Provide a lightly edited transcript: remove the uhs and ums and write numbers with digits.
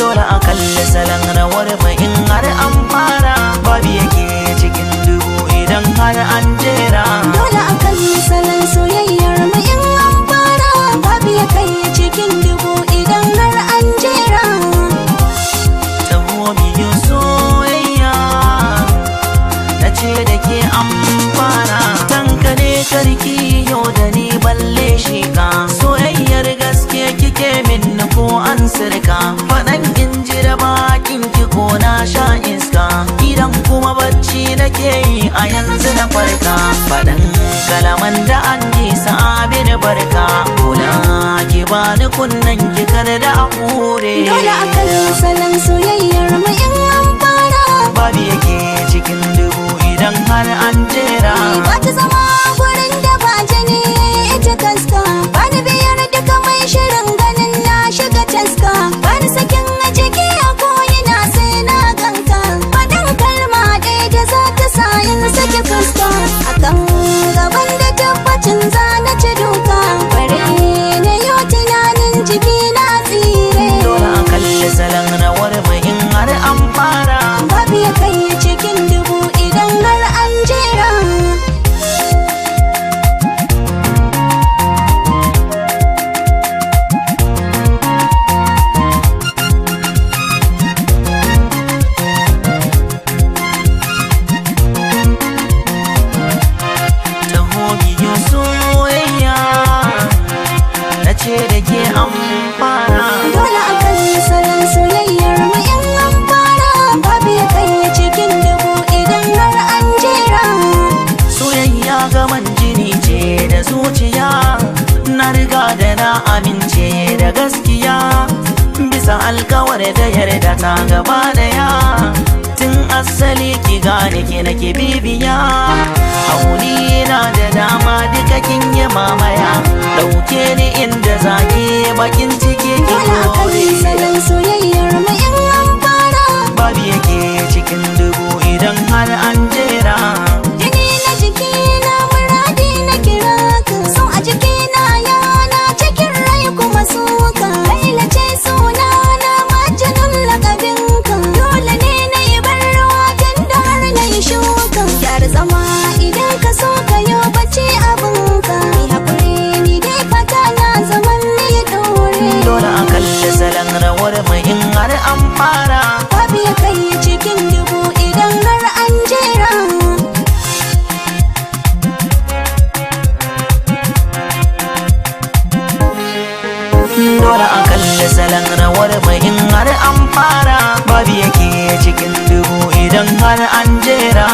dole a kalli salon rawar mu in har an fara, babu yake cikin dubu idan har an jera. Dole a kalli salon soyayyar mu in an fara, babu ya kai cikin dubu idan har an jera. Taho biyu soyayya na ce da ke an fara, tankane karki yau da ni balle shika, soyayyar gaske kike min ko an sirka, faɗan in ji da bakin ki ko na sha iska, idan kuma bacci nake yi a yanzu na farka, faɗan kalaman da an ji sabi da barka, kula ki bani kunnen ki kar da a hure. Dole a kalli salon soyayyar mu in an fara, babu yake cikin dubu idan har an jera. ba ta zama gurin da ba jini ita kaska, ba ni biyar duka mai shirin ganin na shiga taska, ba ni sakin a jiki a koyina sai na ganka, faɗin kalma ɗaya da za ta sa yin sake fuska, akan gaban da tabbacin za na ci duka, bare na yau tunanin jiki na tsire. Dole a kalli salon rawar mu in har an fara, babu ya kai cikin dubu idan har an jera. taho biyu soyayya na ce da ke an fara. Dole a kalli salon soyayyar mu in an fara, babu ya kai cikin dubu idan har an jera. Soyayya gaman jini ce da zuciya, na riga da na amince da gaskiya, bisa alkawar da yarda ta gaba daya, tun asali ki gane ki nake bibiya, hauni na da dama duka kin yi mamaya, dauke ni inda zaki bakin ciki ki Dole a kalli kore. salon soyayyar mu in an fara, babu yake cikin dubu idan har an jera. jini na jiki na muradi na kira ka, so a jiki na yana cikin rai kuma suka, laila ce suna na majinun lakabin ka, dole ne na yi barwa tun da har na yi shuka, yar zama idan ka so ka yi bacci abin ka, yi haƙuri ni dai fata na zaman ni ɗore. Dole a kalli salon rawar mu in har an fara, babu ya kai cikin dubu idan har an jera. dole a kalli salon rawar mu in har an fara, babu yake cikin dubu idan har an jera.